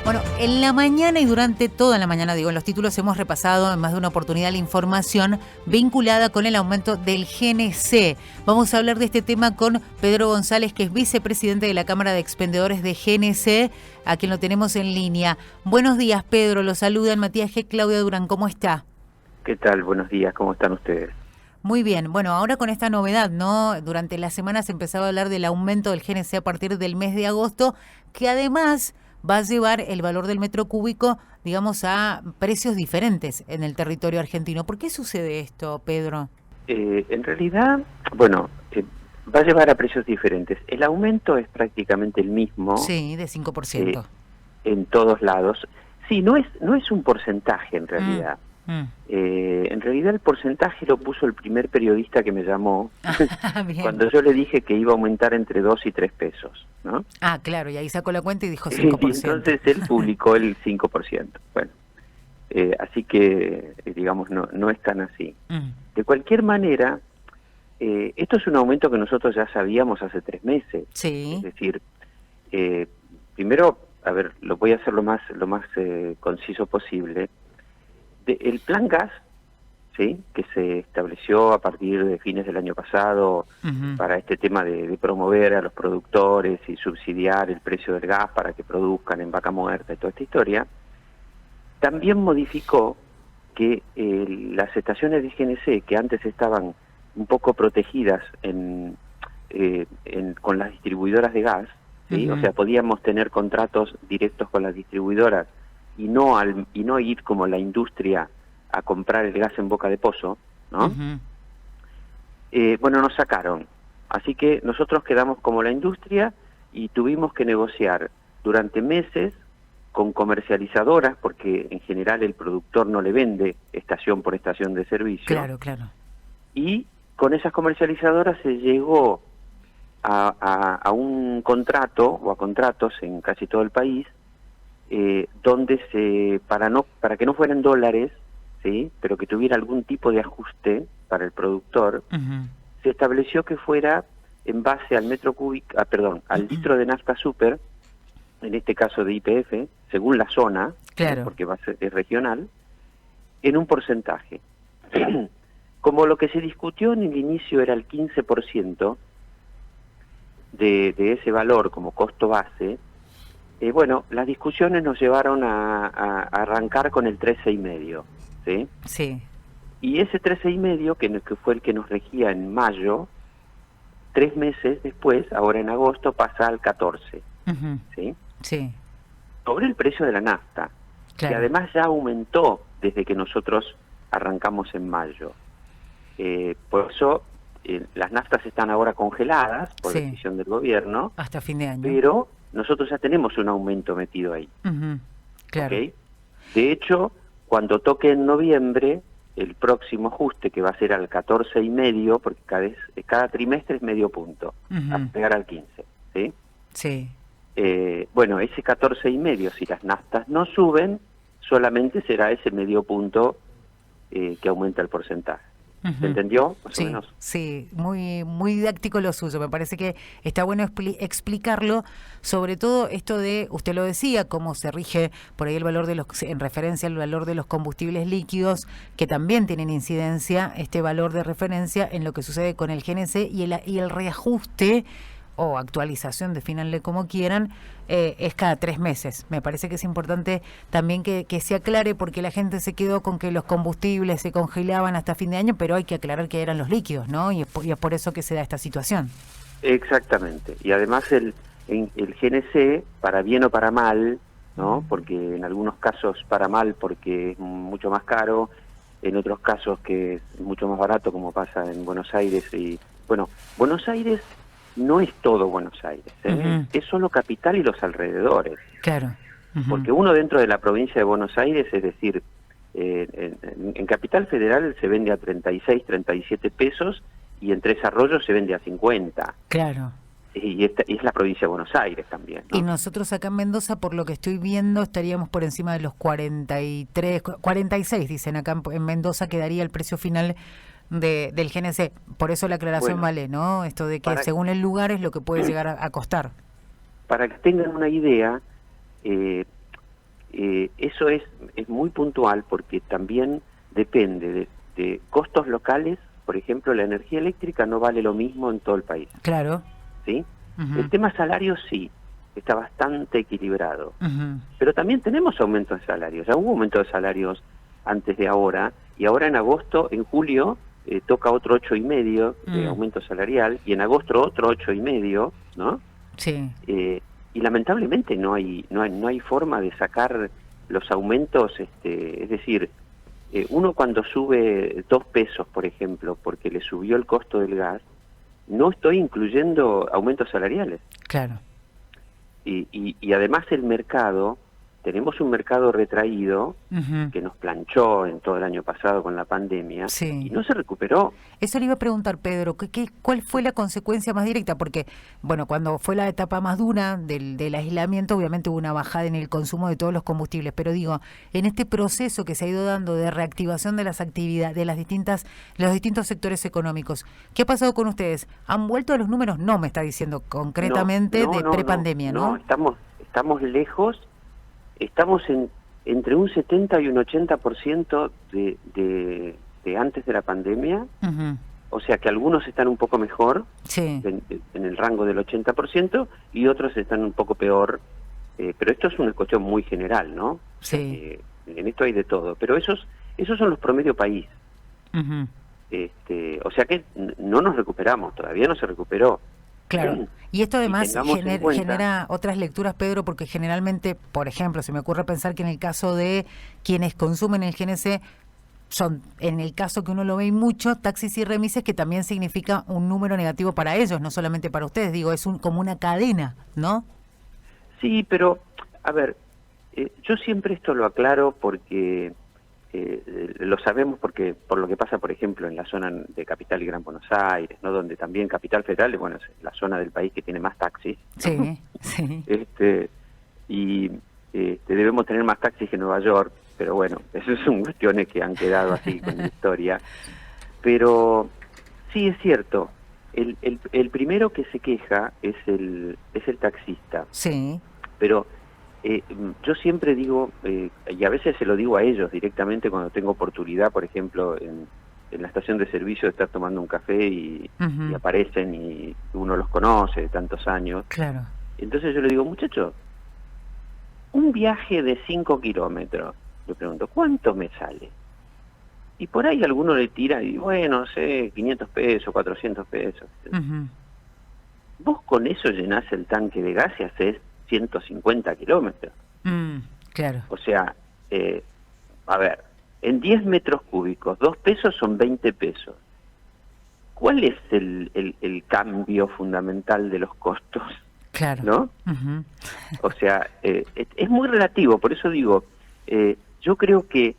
Bueno, en la mañana y durante toda la mañana, en los títulos hemos repasado en más de una oportunidad la información vinculada con el aumento del GNC. Vamos a hablar de este tema con Pedro González, que es vicepresidente de la Cámara de Expendedores de GNC, a quien lo tenemos en línea. Buenos días, Pedro. Lo saludan Matías G. Claudia Durán. ¿Cómo está? ¿Qué tal? Buenos días. ¿Cómo están ustedes? Muy bien. Bueno, ahora con esta novedad, ¿no? Durante la semana se empezaba a hablar del aumento del GNC a partir del mes de agosto, que además va a llevar el valor del metro cúbico, digamos, a precios diferentes en el territorio argentino. ¿Por qué sucede esto, Pedro? En realidad, bueno, va a llevar a precios diferentes. El aumento es prácticamente el mismo. Sí, de 5%. En todos lados. Sí, no es un porcentaje en realidad. En realidad el porcentaje lo puso el primer periodista que me llamó cuando yo le dije que iba a aumentar entre 2 y 3 pesos, ¿no? Ah, claro, y ahí sacó la cuenta y dijo 5%. Y entonces él publicó el 5%. Bueno, así que, digamos, no es tan así. De cualquier manera, esto es un aumento que nosotros ya sabíamos hace 3 meses. Sí. Es decir, primero, a ver, lo voy a hacer lo más conciso posible. El plan gas, ¿sí?, que se estableció a partir de fines del año pasado para este tema de promover a los productores y subsidiar el precio del gas para que produzcan en vaca muerta y toda esta historia, también modificó que las estaciones de GNC, que antes estaban un poco protegidas con las distribuidoras de gas, ¿sí? O sea, podíamos tener contratos directos con las distribuidoras y no ir como la industria a comprar el gas en boca de pozo, ¿no? Bueno, nos sacaron. Así que nosotros quedamos como la industria y tuvimos que negociar durante meses con comercializadoras, porque en general el productor no le vende estación por estación de servicio. Claro, claro. Y con esas comercializadoras se llegó a un contrato o a contratos en casi todo el país, donde para que no fueran dólares, sí, pero que tuviera algún tipo de ajuste para el productor, se estableció que fuera en base al metro cúbico, al litro de nafta super, en este caso de YPF, según la zona, claro, porque es regional, en un porcentaje. Como lo que se discutió en el inicio era el 15% de ese valor como costo base, bueno, las discusiones nos llevaron a arrancar con el 13,5, ¿sí? Sí. Y ese 13,5, que fue el que nos regía en mayo, 3 meses después, ahora en agosto, pasa al 14, ¿sí? Sí. Sobre el precio de la nafta, claro, que además ya aumentó desde que nosotros arrancamos en mayo. Por eso las naftas están ahora congeladas por decisión del gobierno. Hasta fin de año. Pero nosotros ya tenemos un aumento metido ahí. Claro. ¿Okay? De hecho, cuando toque en noviembre, el próximo ajuste, que va a ser al 14,5, porque cada trimestre es medio punto, hasta llegar al 15, ¿sí? Sí. Bueno, ese 14,5, si las naftas no suben, solamente será ese medio punto que aumenta el porcentaje. ¿Se entendió? Más o menos. Sí, muy didáctico lo suyo. Me parece que está bueno explicarlo, sobre todo esto de, usted lo decía, cómo se rige por ahí el valor en referencia al valor de los combustibles líquidos, que también tienen incidencia, este valor de referencia, en lo que sucede con el GNC y el reajuste o actualización, defínanle como quieran, es cada 3 meses. Me parece que es importante también que se aclare, porque la gente se quedó con que los combustibles se congelaban hasta fin de año, pero hay que aclarar que eran los líquidos, ¿no? Y es por eso que se da esta situación. Exactamente. Y además el GNC, para bien o para mal, ¿no? Porque en algunos casos para mal porque es mucho más caro, en otros casos que es mucho más barato, como pasa en Buenos Aires. Y bueno, Buenos Aires no es todo Buenos Aires, es solo capital y los alrededores. Claro. Porque uno dentro de la provincia de Buenos Aires, es decir, en Capital Federal se vende a 36, 37 pesos y en Tres Arroyos se vende a 50. Claro. Y es la provincia de Buenos Aires también, ¿no? Y nosotros acá en Mendoza, por lo que estoy viendo, estaríamos por encima de los 43, 46, dicen acá en Mendoza, quedaría el precio final del GNC. Por eso la aclaración vale, ¿no? Esto de que según el lugar es lo que puede llegar a costar. Para que tengan una idea, eso es muy puntual porque también depende de costos locales. Por ejemplo, la energía eléctrica no vale lo mismo en todo el país. Claro. ¿Sí? Uh-huh. El tema salarios sí, está bastante equilibrado. Uh-huh. Pero también tenemos aumentos de salarios. Ya hubo aumento de salarios antes de ahora, y ahora en agosto, en julio, toca otro 8,5 de aumento salarial, y en agosto otro 8,5, ¿no? Sí. Y lamentablemente no hay forma de sacar los aumentos, es decir, uno cuando sube 2 pesos, por ejemplo, porque le subió el costo del gas, no estoy incluyendo aumentos salariales. Claro. Y además el mercado, tenemos un mercado retraído uh-huh. que nos planchó en todo el año pasado con la pandemia, sí. y no se recuperó. Eso le iba a preguntar, Pedro, ¿cuál fue la consecuencia más directa? Porque, bueno, cuando fue la etapa más dura del aislamiento, obviamente hubo una bajada en el consumo de todos los combustibles, pero digo, en este proceso que se ha ido dando de reactivación de las actividades, de los distintos sectores económicos, ¿qué ha pasado con ustedes? ¿Han vuelto a los números? No, me está diciendo concretamente de prepandemia, ¿no? Estamos lejos. Estamos entre un 70 y un 80% de antes de la pandemia, uh-huh. O sea que algunos están un poco mejor, sí. en el rango del 80%, y otros están un poco peor, pero esto es una cuestión muy general, ¿no? Sí. En esto hay de todo, pero esos son los promedio país. Uh-huh. O sea que no nos recuperamos, todavía no se recuperó. Claro, y esto además genera otras lecturas, Pedro, porque generalmente, por ejemplo, se me ocurre pensar que en el caso de quienes consumen el GNC, son, en el caso que uno lo ve mucho, taxis y remises, que también significa un número negativo para ellos, no solamente para ustedes, digo, es como una cadena, ¿no? Sí, pero, a ver, yo siempre esto lo aclaro porque... lo sabemos porque por lo que pasa, por ejemplo, en la zona de Capital y Gran Buenos Aires, ¿no? Donde también Capital Federal, bueno, es la zona del país que tiene más taxis, ¿no? Sí, sí. Y debemos tener más taxis que Nueva York, pero bueno, esas son cuestiones que han quedado así con la historia. Pero sí es cierto, el primero que se queja es el taxista. Sí. Pero yo siempre digo, y a veces se lo digo a ellos directamente cuando tengo oportunidad, por ejemplo, en la estación de servicio de estar tomando un café y aparecen y uno los conoce de tantos años. Claro. Entonces yo le digo, muchachos, un viaje de 5 kilómetros, le pregunto, ¿cuánto me sale? Y por ahí alguno le tira y, bueno, no sé, 500 pesos, 400 pesos. Vos con eso llenás el tanque de gas y haces 150 kilómetros. Claro. O sea, a ver, en 10 metros cúbicos, 2 pesos son 20 pesos. ¿Cuál es el cambio fundamental de los costos? Claro. ¿No? Uh-huh. O sea, es muy relativo, por eso digo, yo creo que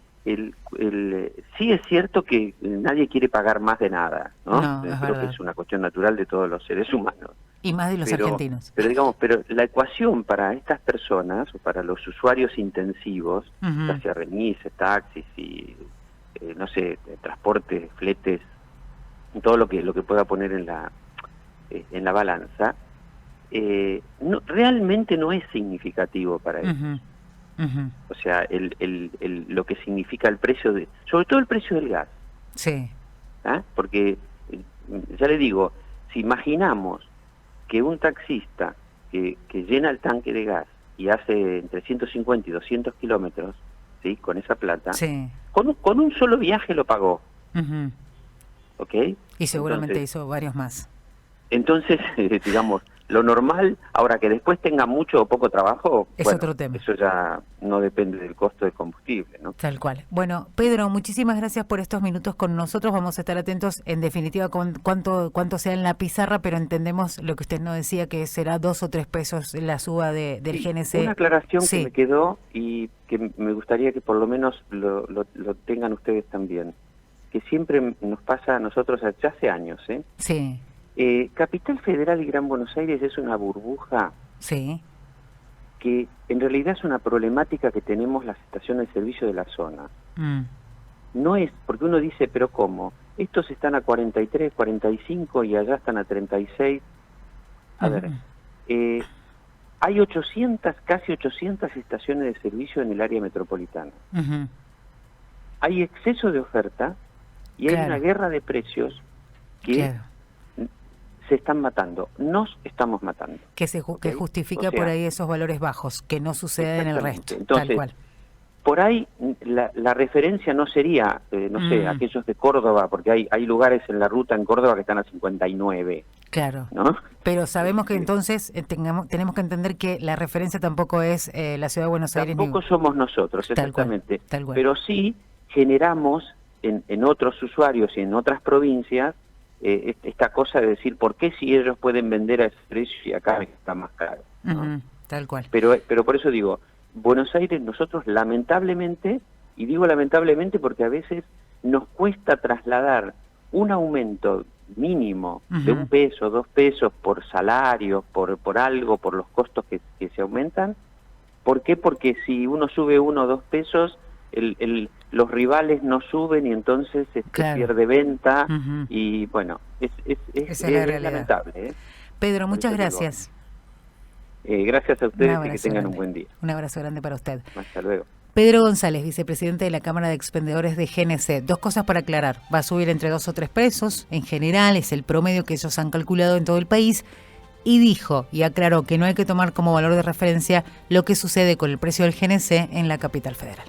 sí es cierto que nadie quiere pagar más de nada, ¿no? Creo que es una cuestión natural de todos los seres humanos. Y más de los argentinos. Pero digamos, la ecuación para estas personas, o para los usuarios intensivos, uh-huh. Ya sea remises, taxis y, no sé, transportes, fletes, todo lo que pueda poner en la balanza, realmente no es significativo para ellos. Uh-huh. Uh-huh. O sea, lo que significa el precio sobre todo el precio del gas. Sí. ¿Ah? Porque, ya le digo, si imaginamos que un taxista que llena el tanque de gas y hace entre 150 y 200 kilómetros, ¿sí? Con esa plata, sí. Con un solo viaje lo pagó. Uh-huh. ¿Ok? Y seguramente hizo varios más. Entonces, digamos, lo normal, ahora que después tenga mucho o poco trabajo, es otro tema. Eso ya no depende del costo del combustible, ¿no? Tal cual. Bueno, Pedro, muchísimas gracias por estos minutos con nosotros. Vamos a estar atentos, en definitiva, con cuánto sea en la pizarra, pero entendemos lo que usted nos decía, que será 2 o 3 pesos la suba del GNC. Una aclaración que me quedó y que me gustaría que por lo menos lo tengan ustedes también, que siempre nos pasa a nosotros ya hace años, ¿eh? Sí. Capital Federal y Gran Buenos Aires es una burbuja, sí, que en realidad es una problemática que tenemos las estaciones de servicio de la zona. No es, porque uno dice, pero ¿cómo? Estos están a 43, 45 y allá están a 36. A ver, Hay casi 800 estaciones de servicio en el área metropolitana. Ujú. Hay exceso de oferta y hay una guerra de precios que se están matando. Nos estamos matando. Que justifica por ahí esos valores bajos, que no sucede en el resto. Entonces, tal cual. Por ahí la referencia no sería, no sé, aquellos de Córdoba, porque hay lugares en la ruta en Córdoba que están a 59. Claro. ¿No? Pero sabemos que entonces tenemos que entender que la referencia tampoco es la Ciudad de Buenos Aires. Tampoco somos nosotros, exactamente. Tal cual. Pero sí generamos en otros usuarios y en otras provincias esta cosa de decir, ¿por qué si ellos pueden vender a ese precio y acá está más caro? ¿No? Tal cual. Pero por eso digo, Buenos Aires nosotros lamentablemente, y digo lamentablemente porque a veces nos cuesta trasladar un aumento mínimo de $1, $2 por salario, por algo, por los costos que se aumentan. ¿Por qué? Porque si uno sube 1 o 2 pesos, los rivales no suben y entonces pierde venta y bueno, es lamentable. Pedro, muchas gracias. Gracias a ustedes y que tengan un buen día. Un abrazo grande para usted. Hasta luego. Pedro González, vicepresidente de la Cámara de Expendedores de GNC. 2 cosas para aclarar. Va a subir entre 2 o 3 pesos. En general es el promedio que ellos han calculado en todo el país. Y dijo y aclaró que no hay que tomar como valor de referencia lo que sucede con el precio del GNC en la capital federal.